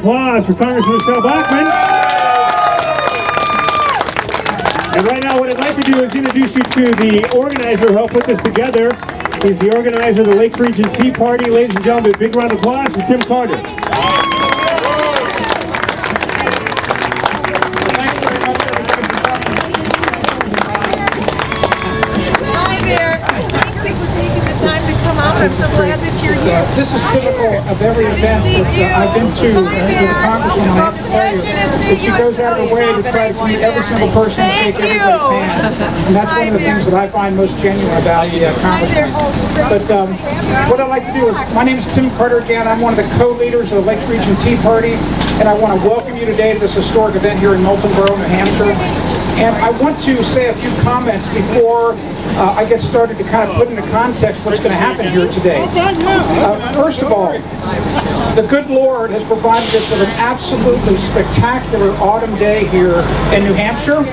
applause for Congresswoman Michelle Bachman. And right now what I'd like to do is introduce you to the organizer who helped put this together. He's the organizer of the Lakes Region Tea Party. Ladies and gentlemen, a big round of applause for Tim Carter. I'm so glad that you're here. This is typical of every event that I've been to with the Congresswoman. Pleasure to see you. She goes out of her way to try to meet every single person and shake everybody's hand. And that's one of the things that I find most genuine about the Congresswoman. But what I'd like to do is, my name is Tim Carter again. I'm one of the co-leaders of the Lakes Region Tea Party, and I want to welcome you today to this historic event here in Moultonborough, New Hampshire. And I want to say a few comments before I get started to kind of put into context what's going to happen here today. First of all, the good Lord has provided us with an absolutely spectacular autumn day here in New Hampshire.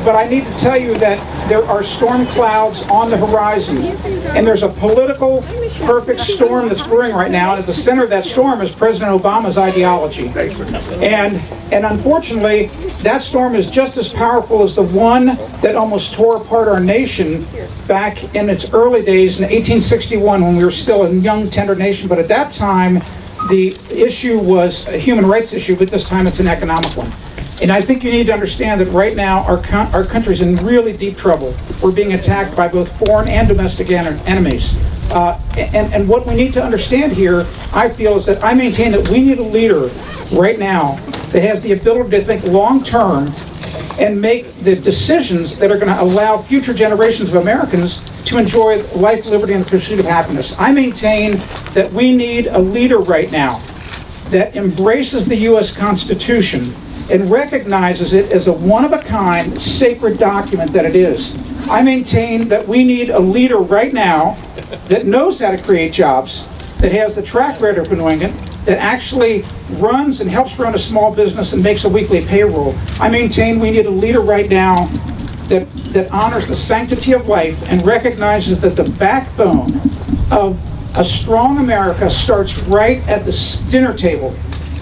But I need to tell you that there are storm clouds on the horizon, and there's a political perfect storm that's brewing right now, and at the center of that storm is President Obama's ideology. And unfortunately, that storm is just as powerful as the one that almost tore apart our nation back in its early days in 1861, when we were still a young, tender nation. But at that time, the issue was a human rights issue, but this time it's an economic one. And I think you need to understand that right now our country's in really deep trouble. We're being attacked by both foreign and domestic enemies. And what we need to understand here, I feel, is that I maintain that we need a leader right now that has the ability to think long-term and make the decisions that are going to allow future generations of Americans to enjoy life, liberty, and the pursuit of happiness. I maintain that we need a leader right now that embraces the U.S. Constitution and recognizes it as a one-of-a-kind, sacred document that it is. I maintain that we need a leader right now that knows how to create jobs, that has the track record of doing it, that actually runs and helps run a small business and makes a weekly payroll. I maintain we need a leader right now that honors the sanctity of life and recognizes that the backbone of a strong America starts right at the dinner table.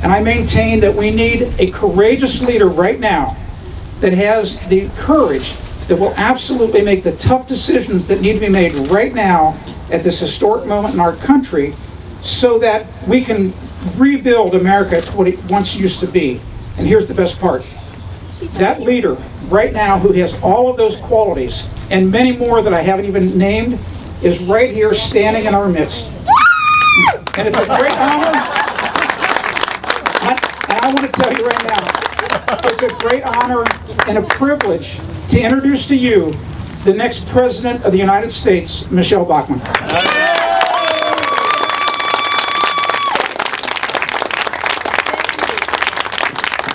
And I maintain that we need a courageous leader right now that has the courage that will absolutely make the tough decisions that need to be made right now at this historic moment in our country, so that we can rebuild America to what it once used to be. And here's the best part. That leader right now who has all of those qualities and many more that I haven't even named is right here standing in our midst. And it's a great honor. And I want to tell you right now, it's a great honor and a privilege to introduce to you the next President of the United States, Michelle Bachmann.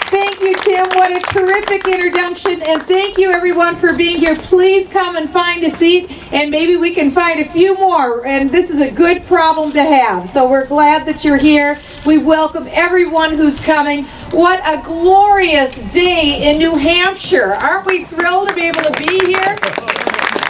Thank you, Tim. What a terrific introduction, and thank you everyone for being here. Please come and find a seat, and maybe we can find a few more, and this is a good problem to have. So we're glad that you're here. We welcome everyone who's coming. What a glorious day in New Hampshire. Aren't we thrilled to be able to be here?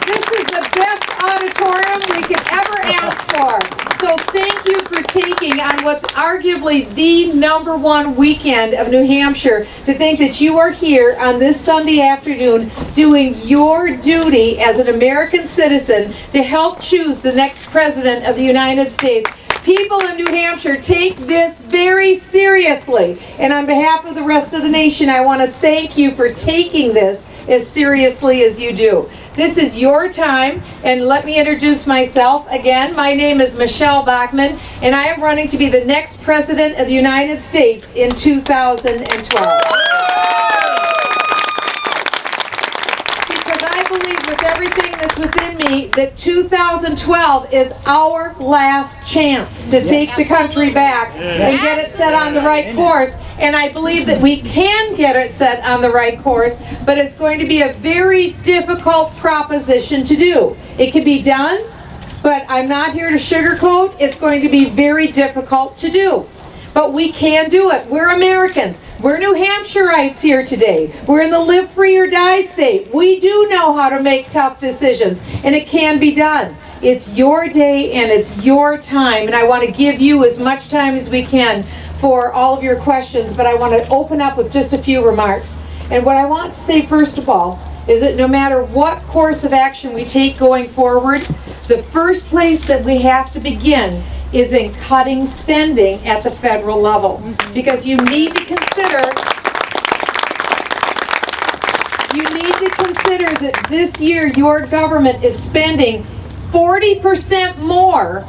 This is the best auditorium we could ever ask for. So thank you for taking on what's arguably the #1 weekend of New Hampshire to think that you are here on this Sunday afternoon doing your duty as an American citizen to help choose the next President of the United States. People in New Hampshire take this very seriously. And on behalf of the rest of the nation, I want to thank you for taking this as seriously as you do. This is your time, and let me introduce myself again. My name is Michelle Bachman, and I am running to be the next President of the United States in 2012. Because I believe with everything that's within me that 2012 is our last chance to take the country back and get it set on the right course. And I believe that we can get it set on the right course, but it's going to be a very difficult proposition to do. It can be done, but I'm not here to sugarcoat. It's going to be very difficult to do. But we can do it. We're Americans. We're New Hampshireites here today. We're in the live free or die state. We do know how to make tough decisions, and it can be done. It's your day and it's your time, and I want to give you as much time as we can for all of your questions, but I want to open up with just a few remarks. And what I want to say first of all is that no matter what course of action we take going forward, the first place that we have to begin is in cutting spending at the federal level. Because you need to consider that this year your government is spending 40% more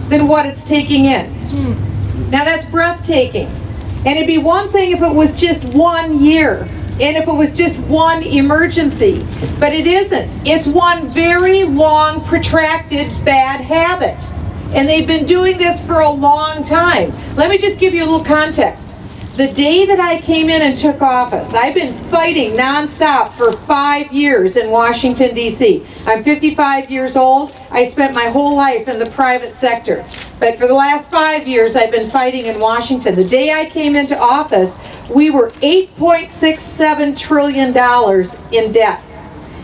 than what it's taking in. Now that's breathtaking. And it'd be one thing if it was just 1 year, and if it was just one emergency, but it isn't. It's one very long, protracted bad habit. And they've been doing this for a long time. Let me just give you a little context. The day that I came in and took office, I've been fighting nonstop for 5 years in Washington, D.C. I'm 55 years old. I spent my whole life in the private sector. But for the last 5 years, I've been fighting in Washington. The day I came into office, we were $8.67 trillion in debt.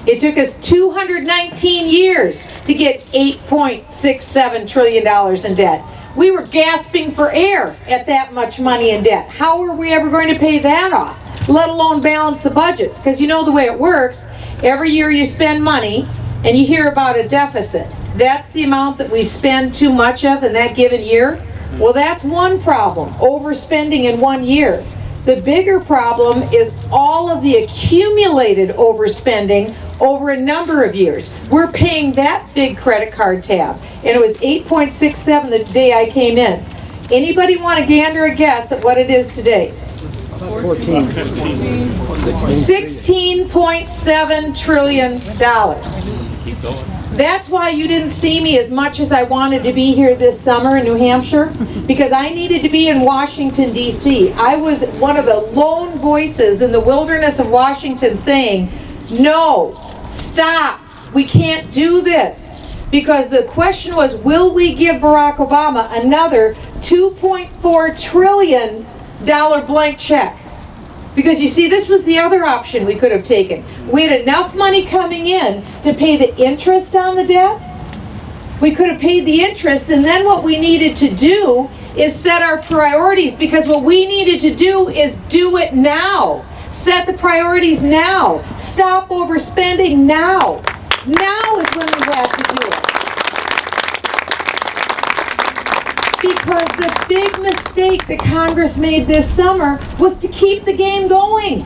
It took us 219 years to get $8.67 trillion in debt. We were gasping for air at that much money in debt. How were we ever going to pay that off, let alone balance the budgets? Because you know the way it works, every year you spend money and you hear about a deficit. That's the amount that we spend too much of in that given year. Well, that's one problem, overspending in 1 year. The bigger problem is all of the accumulated overspending over a number of years. We're paying that big credit card tab, and it was 8.67 the day I came in. Anybody want to gander a guess at what it is today? 16.7 trillion dollars. That's why you didn't see me as much as I wanted to be here this summer in New Hampshire, because I needed to be in Washington, D.C. I was one of the lone voices in the wilderness of Washington saying, no, stop, we can't do this. Because the question was, will we give Barack Obama another $2.4 trillion blank check? Because you see, this was the other option we could have taken. We had enough money coming in to pay the interest on the debt. We could have paid the interest, and then what we needed to do is set our priorities, because what we needed to do is do it now. Set the priorities now. Stop overspending now. Now is when we have to do it. Because the big mistake that Congress made this summer was to keep the game going.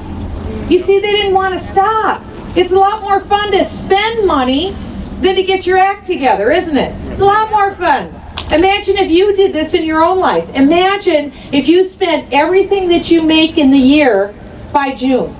You see, they didn't want to stop. It's a lot more fun to spend money than to get your act together, isn't it? It's a lot more fun. Imagine if you did this in your own life. Imagine if you spent everything that you make in the year by June.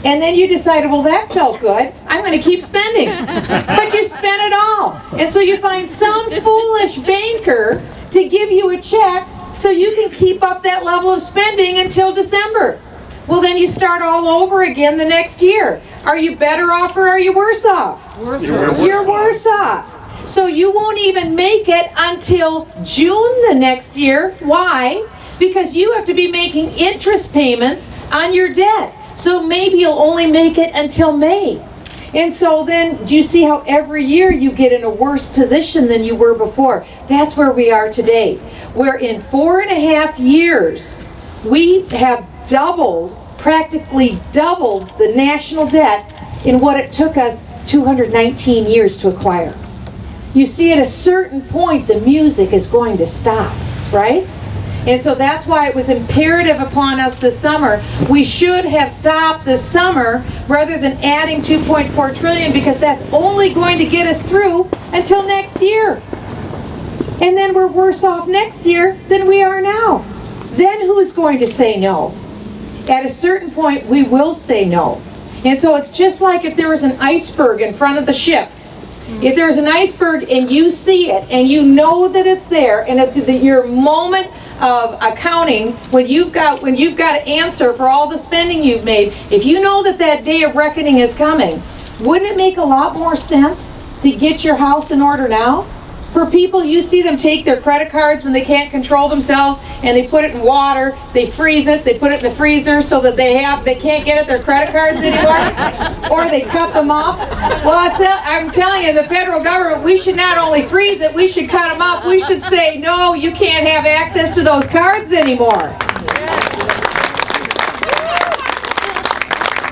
And then you decided, well, that felt good, I'm going to keep spending. But you spent it all. And so you find some foolish banker to give you a check so you can keep up that level of spending until December. Well, then you start all over again the next year. Are you better off or are you worse off? You're worse off. So you won't even make it until June the next year. Why? Because you have to be making interest payments on your debt. So maybe you'll only make it until May. And so then, do you see how every year you get in a worse position than you were before? That's where we are today. Where in 4.5 years, we have practically doubled the national debt in what it took us 219 years to acquire. You see, at a certain point, the music is going to stop, right? And so that's why it was imperative upon us this summer. We should have stopped this summer rather than adding $2.4 trillion, because that's only going to get us through until next year. And then we're worse off next year than we are now. Then who's going to say no? At a certain point, we will say no. And so it's just like if there was an iceberg in front of the ship. If there's an iceberg and you see it and you know that it's there, and it's your moment of accounting when you've got to answer for all the spending you've made, if you know that that day of reckoning is coming, wouldn't it make a lot more sense to get your house in order now? For people, you see them take their credit cards when they can't control themselves and they put it in water, they freeze it, they put it in the freezer so that they can't get at their credit cards anymore, or they cut them off. Well, I'm telling you, the federal government, we should not only freeze it, we should cut them up. We should say, no, you can't have access to those cards anymore.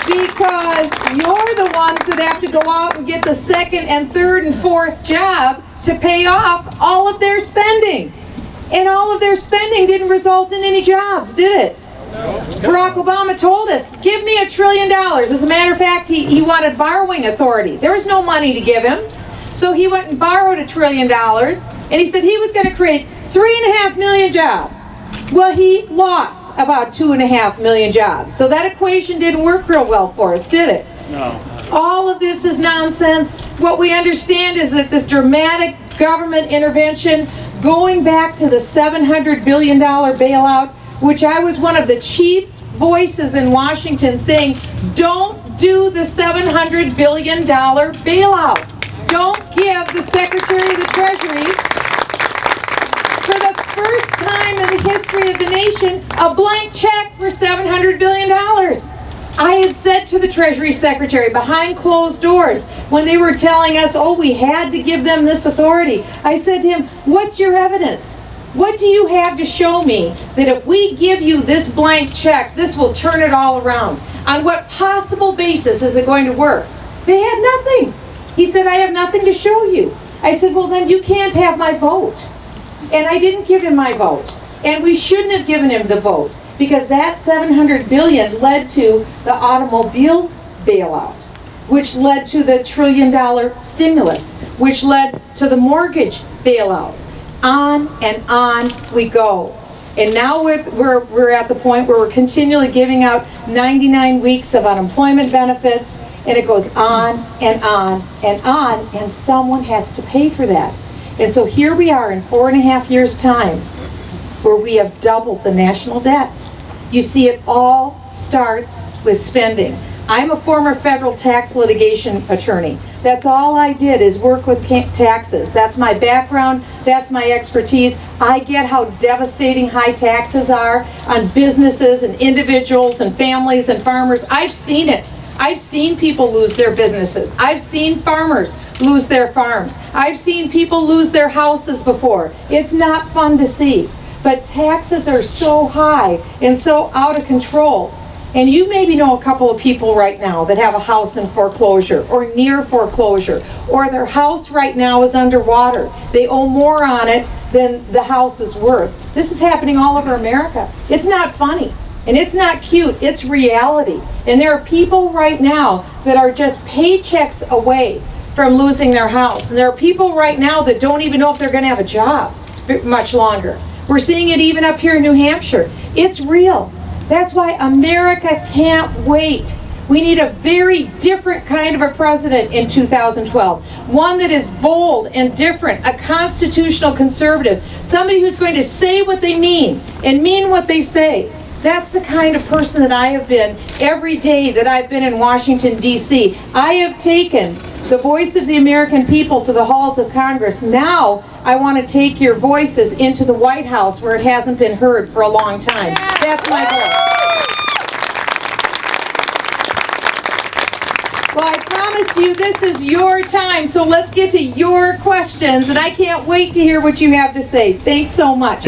Because you're the ones that have to go out and get the second and third and fourth job to pay off all of their spending. And all of their spending didn't result in any jobs, did it? No. Barack Obama told us, give me $1 trillion. As a matter of fact, he wanted borrowing authority. There was no money to give him. So he went and borrowed $1 trillion, and he said he was going to create 3.5 million jobs. Well, he lost about 2.5 million jobs. So that equation didn't work real well for us, did it? No. All of this is nonsense. What we understand is that this dramatic government intervention, going back to the $700 billion bailout, which I was one of the chief voices in Washington saying, don't do the $700 billion bailout. Don't give the Secretary of the Treasury, for the first time in the history of the nation, a blank check for $700 billion. I had said to the Treasury Secretary behind closed doors when they were telling us, oh, we had to give them this authority. I said to him, what's your evidence? What do you have to show me that if we give you this blank check, this will turn it all around? On what possible basis is it going to work? They had nothing. He said, I have nothing to show you. I said, well, then you can't have my vote. And I didn't give him my vote. And we shouldn't have given him the vote, because that $700 billion led to the automobile bailout, which led to the $1 trillion stimulus, which led to the mortgage bailouts. On and on we go. And now we're at the point where we're continually giving out 99 weeks of unemployment benefits, and it goes on and on and on, and someone has to pay for that. And so here we are in 4.5 years' time, where we have doubled the national debt. You see, it all starts with spending. I'm a former federal tax litigation attorney. That's all I did, is work with taxes. That's my background, that's my expertise. I get how devastating high taxes are on businesses and individuals and families and farmers. I've seen it. I've seen people lose their businesses. I've seen farmers lose their farms. I've seen people lose their houses before. It's not fun to see. But taxes are so high and so out of control. And you maybe know a couple of people right now that have a house in foreclosure or near foreclosure, or their house right now is underwater. They owe more on it than the house is worth. This is happening all over America. It's not funny. And it's not cute, it's reality. And there are people right now that are just paychecks away from losing their house. And there are people right now that don't even know if they're going to have a job much longer. We're seeing it even up here in New Hampshire. It's real. That's why America can't wait. We need a very different kind of a president in 2012. One that is bold and different, a constitutional conservative, somebody who's going to say what they mean and mean what they say. That's the kind of person that I have been every day that I've been in Washington, D.C. I have taken the voice of the American people to the halls of Congress. Now I want to take your voices into the White House, where it hasn't been heard for a long time. That's my goal. Well, I promised you this is your time, so let's get to your questions, and I can't wait to hear what you have to say. Thanks so much.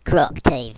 GrokTV.